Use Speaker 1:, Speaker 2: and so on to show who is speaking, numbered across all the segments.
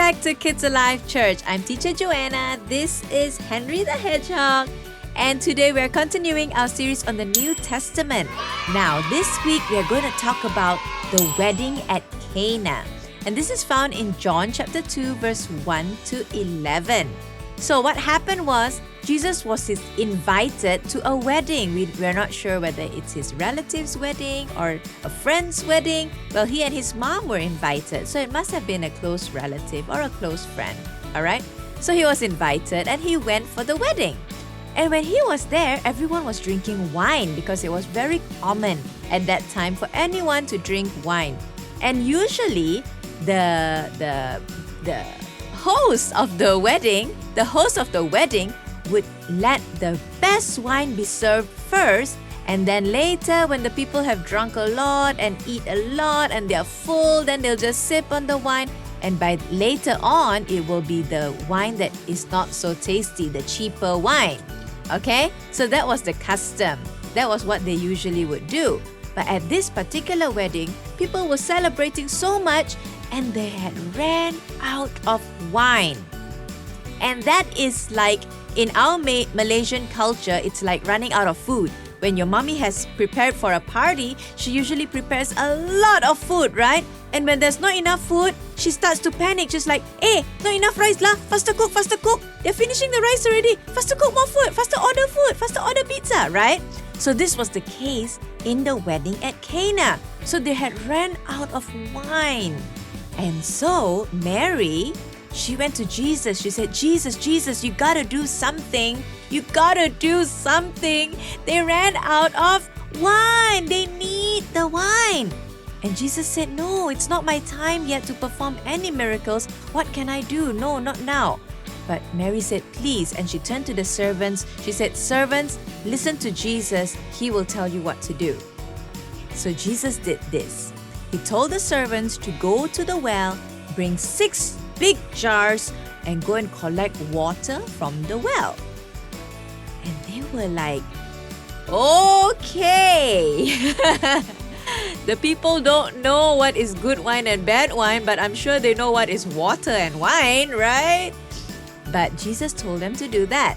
Speaker 1: back to Kids Alive Church. I'm Teacher Joanna. This is Henry the Hedgehog. And today we're continuing our series on the New Testament. Now, this week we're going to talk about the wedding at Cana. And this is found in John chapter 2, verse 1 to 11. So what happened was, Jesus was invited to a wedding. We're not sure whether it's his relative's wedding or a friend's wedding. Well, he and his mom were invited, so it must have been a close relative or a close friend. All right? So he was invited and he went for the wedding. And when he was there, everyone was drinking wine because it was very common at that time for anyone to drink wine. And usually, the host of the wedding would let the best wine be served first, and then later when the people have drunk a lot and eat a lot and they're full, then they'll just sip on the wine, and by later on it will be the wine that is not so tasty, the cheaper wine. Okay, so that was the custom. That was what they usually would do. But at this particular wedding, people were celebrating so much and they had ran out of wine. And that is like, in our Malaysian culture, it's like running out of food. When your mommy has prepared for a party, she usually prepares a lot of food, right? And when there's not enough food, she starts to panic. She's like, hey, not enough rice lah. Faster cook, faster cook. They're finishing the rice already. Faster cook more food. Faster order food. Faster order pizza, right? So this was the case in the wedding at Cana. So they had ran out of wine. And so Mary, she went to Jesus. She said, Jesus, you gotta do something. You gotta do something. They ran out of wine. They need the wine. And Jesus said, no, it's not my time yet to perform any miracles. What can I do? No, not now. But Mary said, please. And she turned to the servants. She said, servants, listen to Jesus. He will tell you what to do. So Jesus did this. He told the servants to go to the well, bring 6 big jars, and go and collect water from the well. And they were like, okay. The people don't know what is good wine and bad wine, but I'm sure they know what is water and wine, right? But Jesus told them to do that.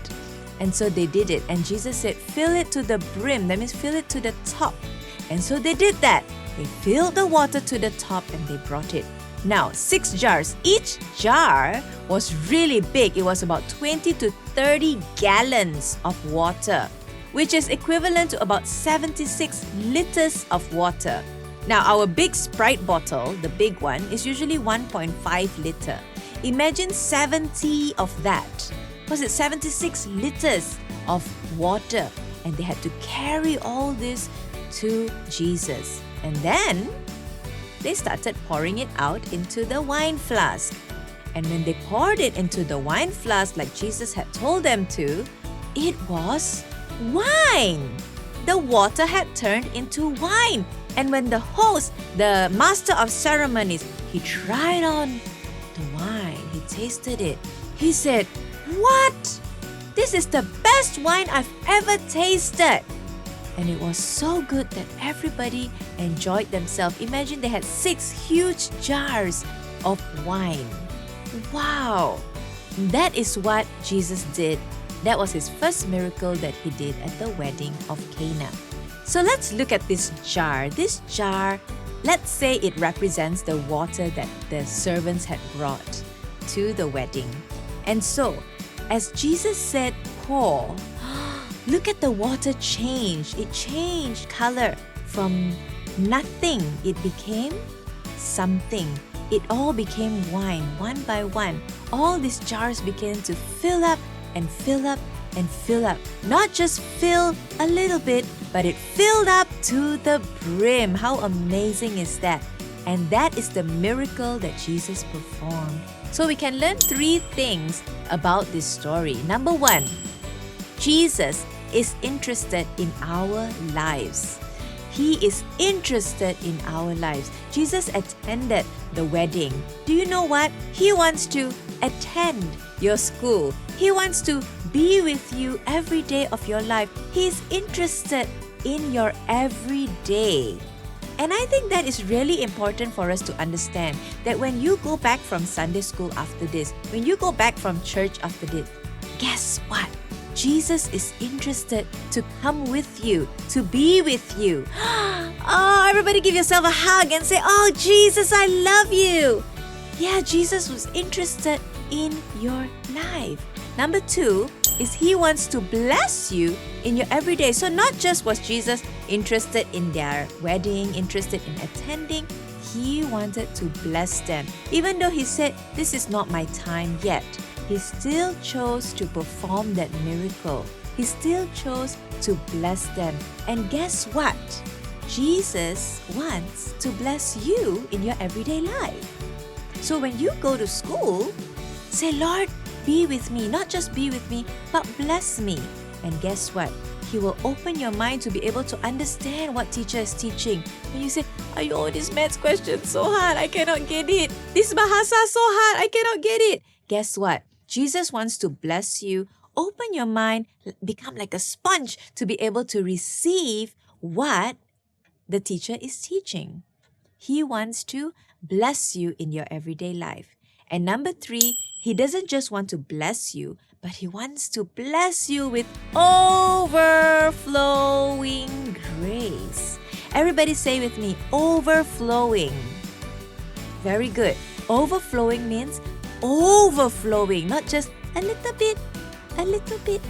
Speaker 1: And so they did it. And Jesus said, fill it to the brim. That means fill it to the top. And so they did that. They filled the water to the top and they brought it. Now, 6 jars. Each jar was really big. It was about 20 to 30 gallons of water, which is equivalent to about 76 liters of water. Now, our big Sprite bottle, the big one, is usually 1.5 liter. Imagine 70 of that. Was it 76 liters of water? And they had to carry all this to Jesus. And then they started pouring it out into the wine flask. And when they poured it into the wine flask like Jesus had told them to, it was wine. The water had turned into wine. And when the host, the master of ceremonies, he tried on the wine, he tasted it. He said, what? This is the best wine I've ever tasted. And it was so good that everybody enjoyed themselves. Imagine they had 6 huge jars of wine. Wow! That is what Jesus did. That was his first miracle that he did at the wedding of Cana. So let's look at this jar. This jar, let's say it represents the water that the servants had brought to the wedding. And so, as Jesus said, pour, look at the water change. It changed color from nothing. It became something. It all became wine, one by one. All these jars began to fill up and fill up and fill up. Not just fill a little bit, but it filled up to the brim. How amazing is that? And that is the miracle that Jesus performed. So we can learn 3 things about this story. Number 1, Jesus is interested in our lives. He is interested in our lives. Jesus attended the wedding. Do you know what? He wants to attend your school. He wants to be with you every day of your life. He is interested in your every day. And I think that is really important for us to understand that when you go back from Sunday school after this, when you go back from church after this, guess what? Jesus is interested to come with you, to be with you. Oh, everybody give yourself a hug and say, oh, Jesus, I love you. Yeah, Jesus was interested in your life. Number 2 is He wants to bless you in your everyday. So not just was Jesus interested in their wedding, interested in attending, He wanted to bless them. Even though He said, this is not my time yet, He still chose to perform that miracle. He still chose to bless them. And guess what? Jesus wants to bless you in your everyday life. So when you go to school, say, Lord, be with me. Not just be with me, but bless me. And guess what? He will open your mind to be able to understand what teacher is teaching. When you say, ayo, this maths question so hard, I cannot get it. This bahasa so hard, I cannot get it. Guess what? Jesus wants to bless you. Open your mind, become like a sponge to be able to receive what the teacher is teaching. He wants to bless you in your everyday life. And number 3, He doesn't just want to bless you, but He wants to bless you with overflowing grace. Everybody say with me, overflowing. Very good. Overflowing means overflowing, not just a little bit, a little bit.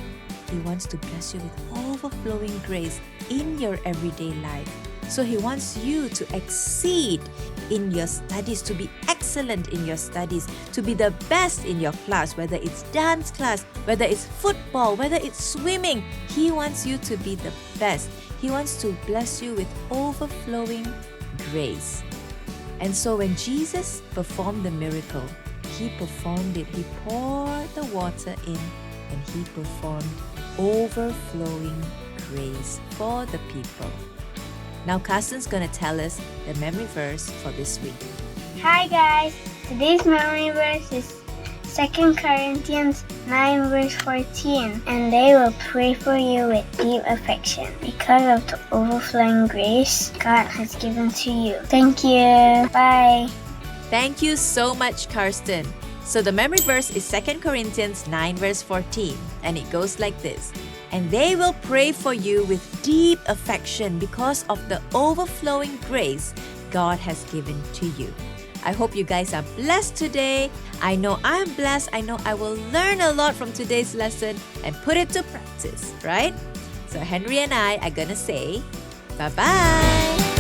Speaker 1: He wants to bless you with overflowing grace in your everyday life. So He wants you to exceed in your studies, to be excellent in your studies, to be the best in your class, whether it's dance class, whether it's football, whether it's swimming. He wants you to be the best. He wants to bless you with overflowing grace. And so when Jesus performed the miracle, He performed it. He poured the water in and He performed overflowing grace for the people. Now Carsten's going to tell us the memory verse for this week.
Speaker 2: Hi guys, today's memory verse is 2 Corinthians 9 verse 14. And they will pray for you with deep affection because of the overflowing grace God has given to you. Thank you. Bye.
Speaker 1: Thank you so much, Karsten. So the memory verse is 2 Corinthians 9 verse 14. And it goes like this. And they will pray for you with deep affection because of the overflowing grace God has given to you. I hope you guys are blessed today. I know I'm blessed. I know I will learn a lot from today's lesson and put it to practice, right? So Henry and I are going to say bye-bye.